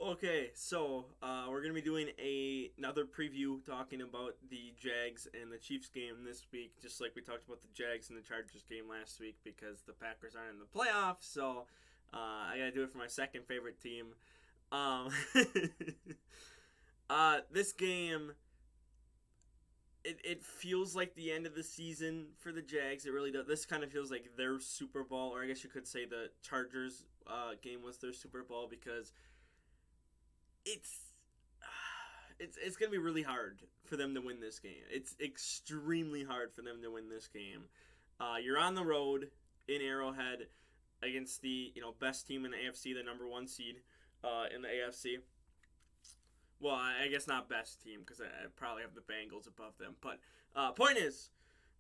Okay, so we're gonna be doing another preview talking about the Jags and the Chiefs game this week, just like we talked about the Jags and the Chargers game last week because the Packers aren't in the playoffs. So I gotta do it for my second favorite team. Um, this game, it feels like the end of the season for the Jags. It really does. This kind of feels like their Super Bowl, or I guess you could say the Chargers game was their Super Bowl because it's it's gonna be really hard for them to win this game. It's extremely hard for them to win this game. You're on the road in Arrowhead against the best team in the AFC, the number one seed in the AFC. Well, I guess not best team because I probably have the Bengals above them. But point is,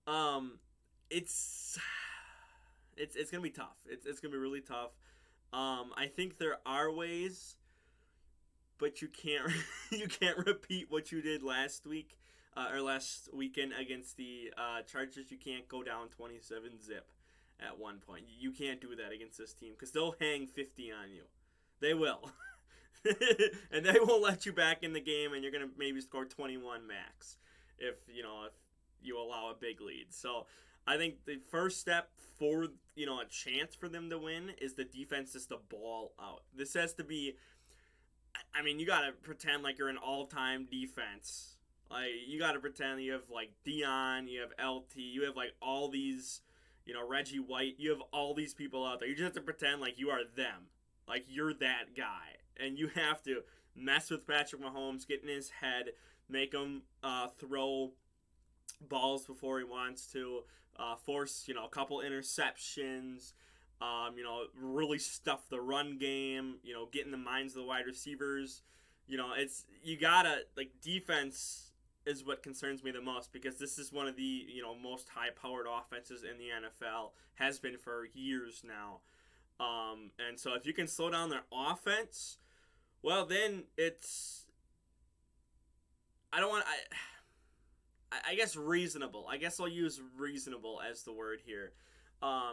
um, it's it's gonna be tough. It's gonna be really tough. I think there are ways, but you can't you can't repeat what you did last week or last weekend against the Chargers. You can't go down 27-zip at one point. You can't do that against this team because they'll hang 50 on you. They will. And they won't let you back in the game, and you're gonna maybe score 21 max if you allow a big lead. So I think the first step for a chance for them to win is the defense is to ball out. This has to be. I mean, you gotta pretend like you're an all-time defense. Like you gotta pretend you have like Dion, you have LT, you have like all these, Reggie White. You have all these people out there. You just have to pretend like you are them, like you're that guy, and you have to mess with Patrick Mahomes, get in his head, make him throw balls before he wants to, force a couple interceptions. Really stuff the run game, get in the minds of the wide receivers. It's you gotta defense is what concerns me the most because this is one of the most high powered offenses in the NFL, has been for years now. And so if you can slow down their offense, well then it's I don't want I guess reasonable. I guess I'll use reasonable as the word here.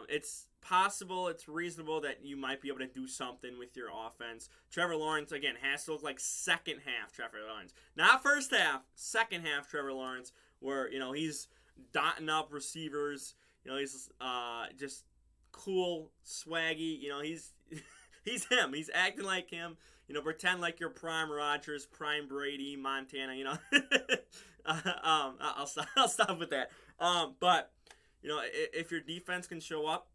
It's possible, it's reasonable that you might be able to do something with your offense. Trevor Lawrence, again, has to look like second half Trevor Lawrence. Not first half, second half Trevor Lawrence, where, he's dotting up receivers. He's just cool, swaggy. He's he's him. He's acting like him. Pretend like you're prime Rodgers, prime Brady, Montana. I'll stop with that. But if your defense can show up,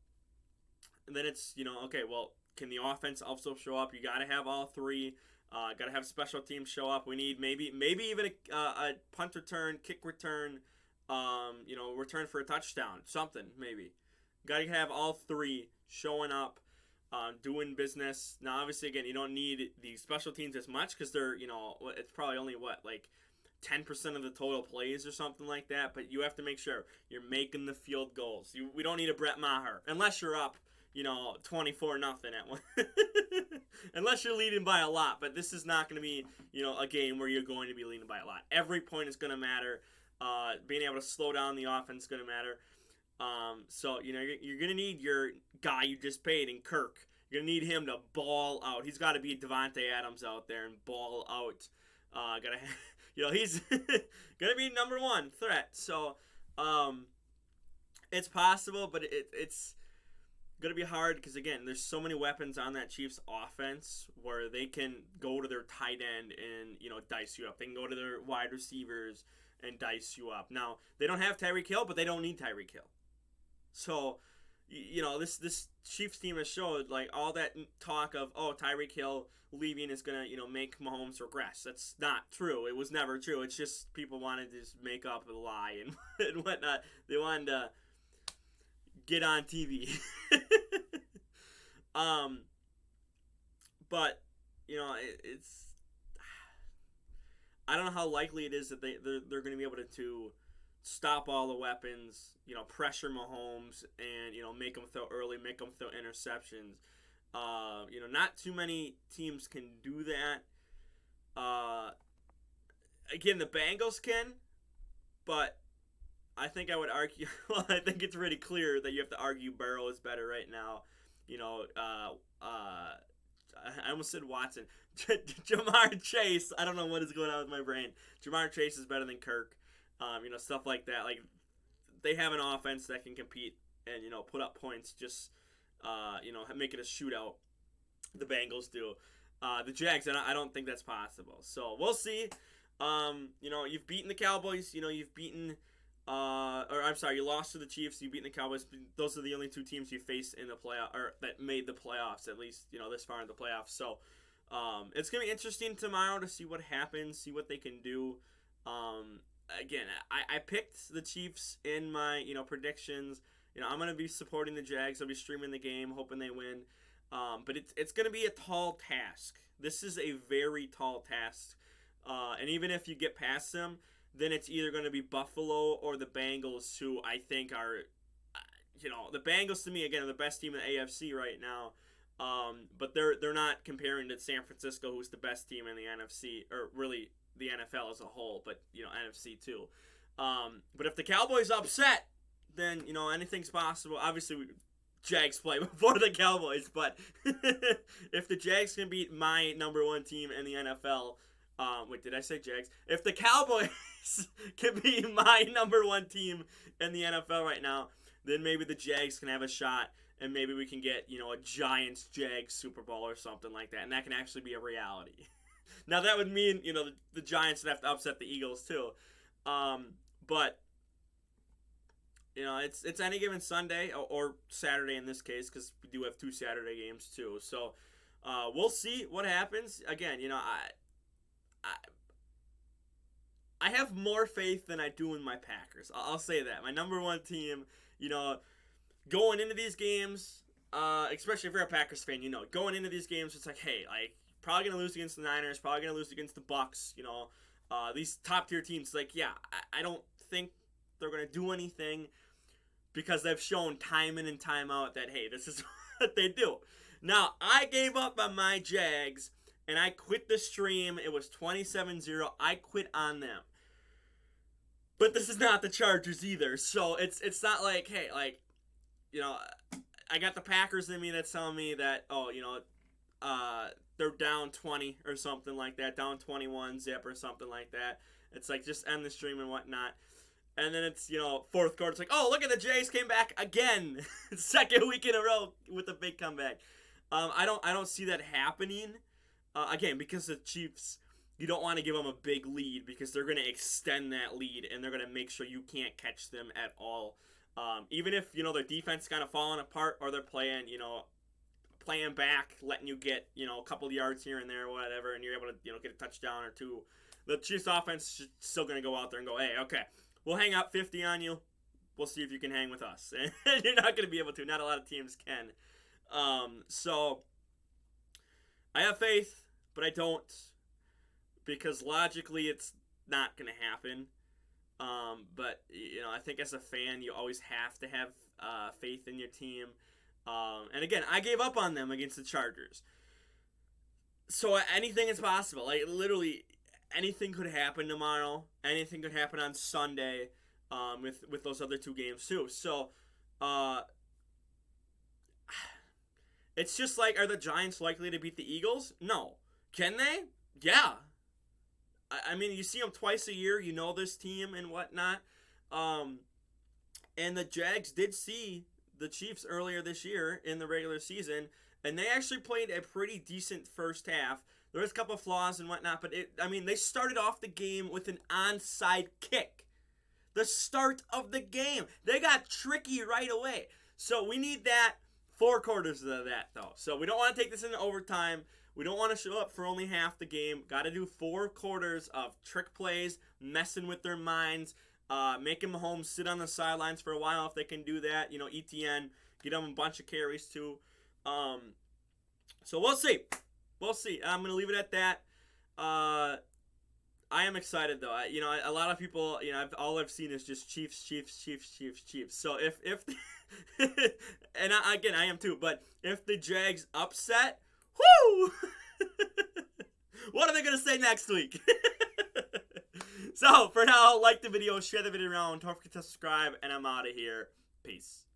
then it's okay. Well, can the offense also show up? You got to have all three. Got to have special teams show up. We need maybe even a punt return, kick return, return for a touchdown, something maybe. Got to have all three showing up, doing business. Now, obviously, again, you don't need the special teams as much because they're it's probably only 10% of the total plays or something like that, but you have to make sure you're making the field goals. We don't need a Brett Maher unless you're up, 24 nothing at one. Unless you're leading by a lot, but this is not going to be, a game where you're going to be leading by a lot. Every point is going to matter. Being able to slow down the offense is going to matter. So you're going to need your guy you just paid in Kirk. You're going to need him to ball out. He's got to be Devontae Adams out there and ball out. He's gonna be number one threat. So, it's possible, but it's gonna be hard because again, there's so many weapons on that Chiefs offense where they can go to their tight end and dice you up. They can go to their wide receivers and dice you up. Now they don't have Tyreek Hill, but they don't need Tyreek Hill. So, this Chiefs team has showed all that talk of Tyreek Hill leaving is gonna make Mahomes regress. That's not true. It was never true. It's just people wanted to just make up a lie and whatnot. They wanted to get on TV. But it's I don't know how likely it is that they're going to be able to stop all the weapons, pressure Mahomes, and make them throw early, make them throw interceptions. Not too many teams can do that. Again, the Bengals can, but I think I would argue. Well, I think it's pretty clear that you have to argue Burrow is better right now. I almost said Watson. Jamar Chase. I don't know what is going on with my brain. Jamar Chase is better than Kirk. Stuff like that. Like, they have an offense that can compete and, put up points. Just, make it a shootout. The Bengals do. The Jags, I don't think that's possible. So we'll see. You've beaten the Cowboys. You've beaten. You lost to the Chiefs. You've beaten the Cowboys. Those are the only two teams you faced in the playoff, or that made the playoffs, at least, this far in the playoffs. So, it's going to be interesting tomorrow to see what happens, see what they can do. Again, I picked the Chiefs in my, predictions. I'm going to be supporting the Jags. I'll be streaming the game, hoping they win. But it's going to be a tall task. This is a very tall task. And even if you get past them, then it's either going to be Buffalo or the Bengals, who I think are, the Bengals to me, again, are the best team in the AFC right now. But they're not comparing to San Francisco, who's the best team in the NFC, or really the NFL as a whole, but, NFC too. But if the Cowboys upset, then, anything's possible. Obviously, Jags play before the Cowboys, but if the Jags can beat my number one team in the NFL, wait, did I say Jags? If the Cowboys can be my number one team in the NFL right now, then maybe the Jags can have a shot, and maybe we can get, a Giants-Jags Super Bowl or something like that, and that can actually be a reality. Now, that would mean, the Giants would have to upset the Eagles, too. But, it's any given Sunday, or Saturday in this case, because we do have 2 Saturday games, too. So, we'll see what happens. Again, I have more faith than I do in my Packers. I'll say that. My number one team, going into these games, especially if you're a Packers fan, going into these games, it's like, hey, probably going to lose against the Niners, probably going to lose against the Bucks, these top-tier teams. Like, yeah, I don't think they're going to do anything because they've shown time in and time out that, hey, this is what they do. Now, I gave up on my Jags, and I quit the stream. It was 27-0. I quit on them. But this is not the Chargers either. So it's not like, hey, I got the Packers in me that's telling me that, they're down 20 or something like that, down 21 zip or something like that. It's like, just end the stream and whatnot. And then it's, fourth quarter, it's like, oh, look at the Jays came back again. Second week in a row with a big comeback. I don't see that happening. Again, because the Chiefs, you don't want to give them a big lead because they're going to extend that lead and they're going to make sure you can't catch them at all. Even if, their defense is kind of falling apart or they're playing, playing back, letting you get, a couple of yards here and there or whatever, and you're able to, get a touchdown or two, the Chiefs offense is still going to go out there and go, hey, okay, we'll hang up 50 on you. We'll see if you can hang with us. And you're not going to be able to. Not a lot of teams can. So I have faith, but I don't, because logically it's not going to happen. But, I think as a fan, you always have to have faith in your team. And again, I gave up on them against the Chargers. So anything is possible. Like, literally, anything could happen tomorrow. Anything could happen on Sunday with those other 2 games, too. So, it's just like, are the Giants likely to beat the Eagles? No. Can they? Yeah. I mean, you see them twice a year. You know this team and whatnot. And the Jags did see the Chiefs earlier this year in the regular season, and they actually played a pretty decent first half. There was a couple of flaws and whatnot, but they started off the game with an onside kick. The start of the game. They got tricky right away. So we need that 4 quarters of that, though. So we don't want to take this into overtime. We don't want to show up for only half the game. Got to do 4 quarters of trick plays, messing with their minds, making Mahomes sit on the sidelines for a while if they can do that. ETN, get him a bunch of carries too. So we'll see. We'll see. I'm going to leave it at that. I am excited, though. A lot of people, all I've seen is just Chiefs. So if and I am too, but if the Jags upset, whoo! What are they going to say next week? So, for now, like the video, share the video around, don't forget to subscribe, and I'm out of here. Peace.